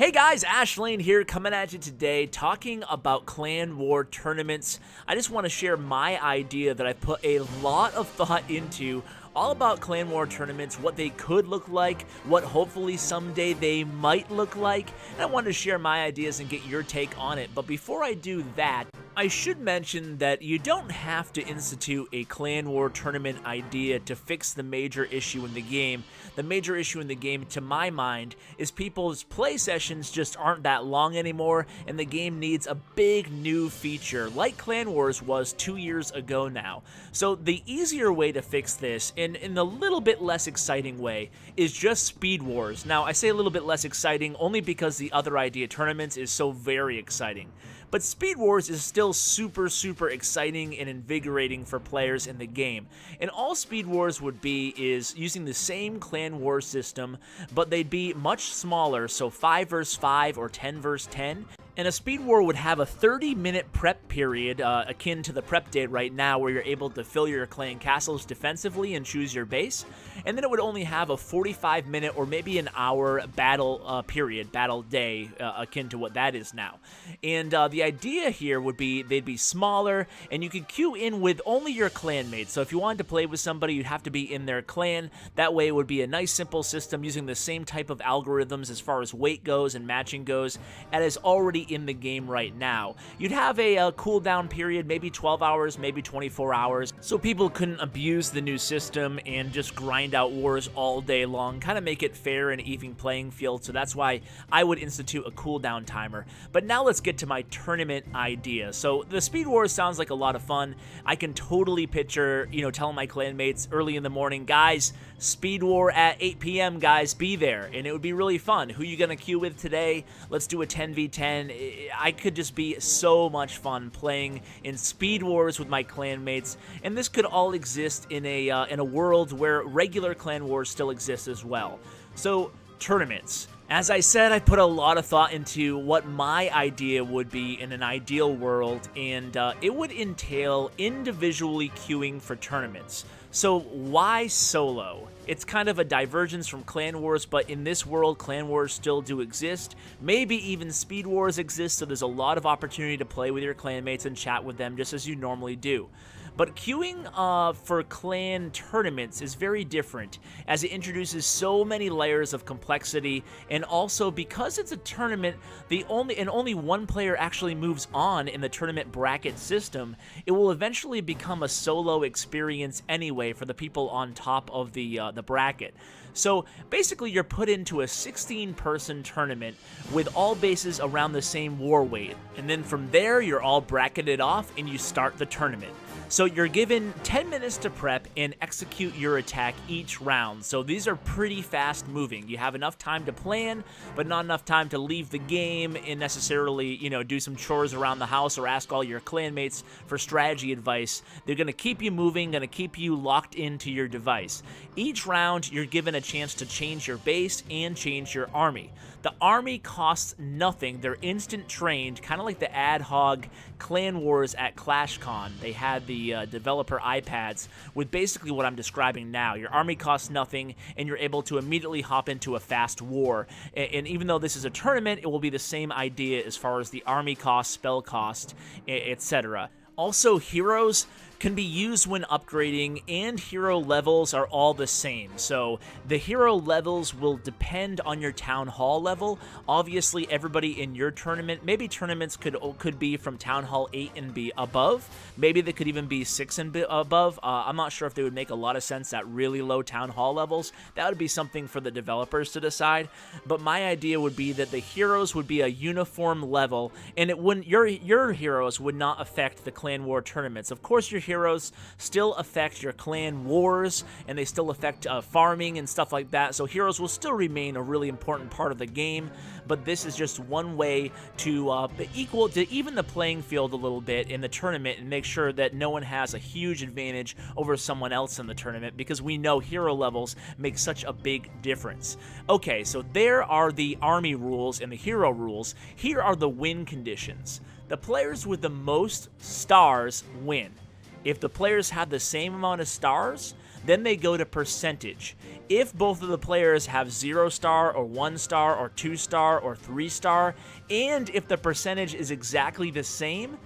Hey guys, Ashlane here coming at you today talking about clan war tournaments. I just want to share my idea that I put a lot of thought into all about clan war tournaments, what they could look like, what hopefully someday they might look like, and I wanted to share my ideas and get your take on it. But before I do that, I should mention that you don't have to institute a clan war tournament idea to fix the major issue in the game. The major issue in the game, to my mind, is people's play sessions just aren't that long anymore, and the game needs a big new feature, like Clan Wars was 2 years ago now. So the easier way to fix this, in a little bit less exciting way, is just Speed Wars. Now, I say a little bit less exciting only because the other idea tournaments is so very exciting. But Speed Wars is still super exciting and invigorating for players in the game. And all Speed Wars would be is using the same clan war system, but they'd be much smaller, so 5 vs 5 or 10 vs 10. And a Speed War would have a 30-minute prep period, akin to the prep day right now, where you're able to fill your clan castles defensively and choose your base. And then it would only have a 45-minute or maybe an hour battle period, battle day, akin to what that is now. And the idea here would be they'd be smaller, and you could queue in with only your clan mates. So if you wanted to play with somebody, you'd have to be in their clan. That way it would be a nice, simple system using the same type of algorithms as far as weight goes and matching goes, and is already in the game right now. You'd have a cooldown period, maybe 12 hours, maybe 24 hours, so people couldn't abuse the new system and just grind out wars all day long, kind of make it fair and even playing field. So that's why I would institute a cooldown timer. But now let's get to my tournament idea. So the Speed Wars sounds like a lot of fun. I can totally picture, telling my clan mates early in the morning, guys, Speed War at 8 p.m., guys, be there. And it would be really fun. Who you gonna queue with today? Let's do a 10v10. I could just be so much fun playing in Speed Wars with my clan mates, and this could all exist in a world where regular clan wars still exist as well. So, tournaments. As I said, I put a lot of thought into what my idea would be in an ideal world, and it would entail individually queuing for tournaments. So why solo? It's kind of a divergence from Clan Wars, but in this world, Clan Wars still do exist. Maybe even Speed Wars exist, so there's a lot of opportunity to play with your clanmates and chat with them just as you normally do. But queuing for clan tournaments is very different, as it introduces so many layers of complexity, and also because it's a tournament, only one player actually moves on in the tournament bracket system, it will eventually become a solo experience anyway for the people on top of the bracket. So basically you're put into a 16-person tournament with all bases around the same war weight, and then from there you're all bracketed off and you start the tournament. So you're given 10 minutes to prep and execute your attack each round. So these are pretty fast moving. You have enough time to plan, but not enough time to leave the game and necessarily, do some chores around the house or ask all your clanmates for strategy advice. They're going to keep you moving, going to keep you locked into your device. Each round, you're given a chance to change your base and change your army. The army costs nothing. They're instant trained, kind of like the ad hoc Clan Wars at ClashCon. They had the developer iPads with basically what I'm describing now. Your army costs nothing, and you're able to immediately hop into a fast war. And even though this is a tournament, it will be the same idea as far as the army cost, spell cost, etc. Also, heroes can be used when upgrading, and hero levels are all the same. So the hero levels will depend on your town hall level. Obviously, everybody in your tournament, maybe tournaments could be from town hall 8 and be above. Maybe they could even be 6 and above. I'm not sure if they would make a lot of sense at really low town hall levels. That would be something for the developers to decide. But my idea would be that the heroes would be a uniform level, and it wouldn't. Your heroes would not affect the clan war tournaments. Of course, your heroes still affect your clan wars, and they still affect farming and stuff like that, so heroes will still remain a really important part of the game, but this is just one way to even the playing field a little bit in the tournament and make sure that no one has a huge advantage over someone else in the tournament, because we know hero levels make such a big difference. Okay, so there are the army rules and the hero rules. Here are the win conditions. The players with the most stars win. If the players have the same amount of stars, Then they go to percentage. If both of the players have 0-star or 1-star or 2-star or 3-star, and if the percentage is exactly the same,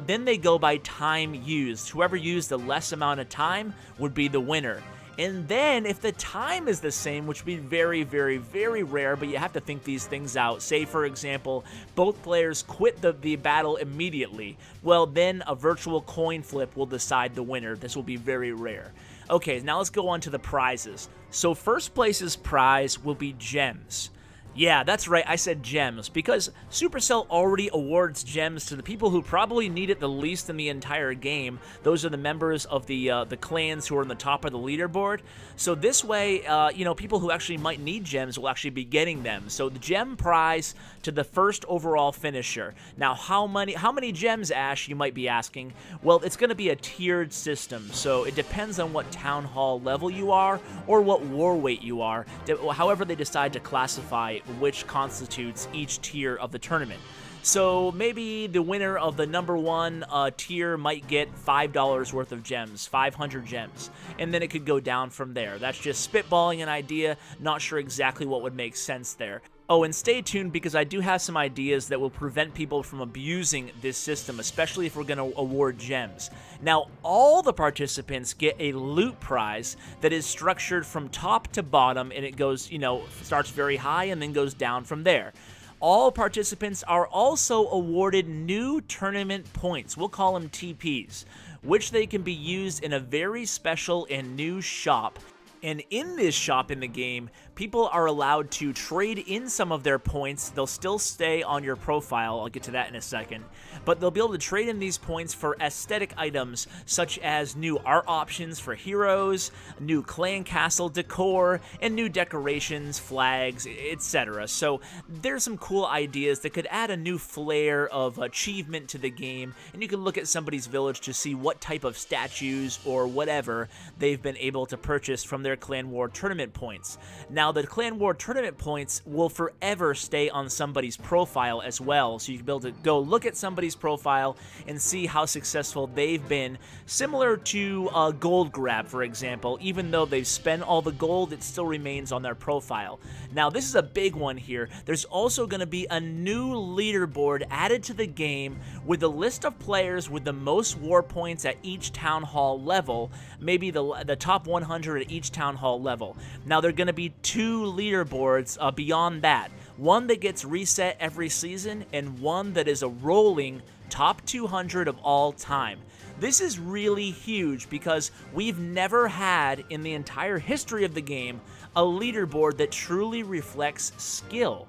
then they go by time used. Whoever used the less amount of time would be the winner. And then if the time is the same, which would be very, very, very rare, but you have to think these things out. Say, for example, both players quit the battle immediately. Well, then a virtual coin flip will decide the winner. This will be very rare. Okay, now let's go on to the prizes. So first place's prize will be gems. Yeah, that's right, I said gems, because Supercell already awards gems to the people who probably need it the least in the entire game. Those are the members of the clans who are on the top of the leaderboard. So this way, you know, people who actually might need gems will actually be getting them. So the gem prize to the first overall finisher. Now, how many gems, Ash, you might be asking? Well, it's going to be a tiered system, so it depends on what town hall level you are or what war weight you are, however they decide to classify which constitutes each tier of the tournament. So maybe the winner of the number 1 tier might get $5 worth of gems, 500 gems, and then it could go down from there. That's just spitballing an idea, not sure exactly what would make sense there. Oh, and stay tuned because I do have some ideas that will prevent people from abusing this system, especially if we're going to award gems. Now, all the participants get a loot prize that is structured from top to bottom, and it goes, you know, starts very high and then goes down from there. All participants are also awarded new tournament points. We'll call them TPs, which they can be used in a very special and new shop. And in this shop in the game, people are allowed to trade in some of their points. They'll still stay on your profile. I'll get to that in a second. But they'll be able to trade in these points for aesthetic items, such as new art options for heroes, new clan castle decor, and new decorations, flags, etc. So there's some cool ideas that could add a new flair of achievement to the game. And you can look at somebody's village to see what type of statues or whatever they've been able to purchase from their Clan War tournament points. Now, the Clan War tournament points will forever stay on somebody's profile as well, so you can be able to go look at somebody's profile and see how successful they've been, similar to a gold grab, for example. Even though they've spent all the gold, it still remains on their profile. Now, this is a big one here. There's also going to be a new leaderboard added to the game with a list of players with the most war points at each town hall level, maybe the top 100 at each town hall level. Now, there are going to be 2 leaderboards beyond that. One that gets reset every season and one that is a rolling top 200 of all time. This is really huge because we've never had in the entire history of the game a leaderboard that truly reflects skill.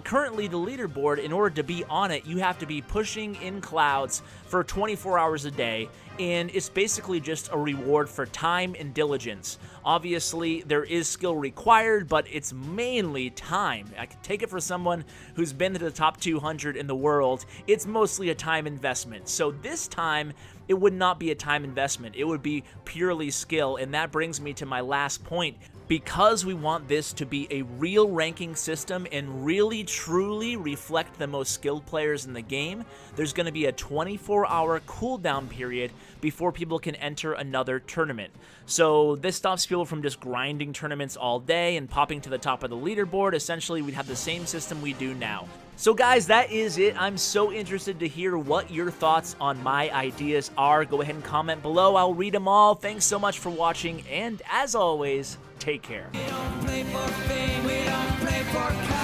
Currently, the leaderboard, in order to be on it, you have to be pushing in clouds for 24 hours a day, and it's basically just a reward for time and diligence. Obviously, there is skill required, but it's mainly time. I can take it for someone who's been to the top 200 in the world. It's mostly a time investment. So this time, it would not be a time investment. It would be purely skill, and that brings me to my last point. Because we want this to be a real ranking system and really truly reflect the most skilled players in the game, there's going to be a 24-hour cooldown period before people can enter another tournament. So this stops people from just grinding tournaments all day and popping to the top of the leaderboard. Essentially, we'd have the same system we do now. So guys, that is it. I'm so interested to hear what your thoughts on my ideas are. Go ahead and comment below. I'll read them all. Thanks so much for watching, and as always, take care. We don't play for fame, we don't play for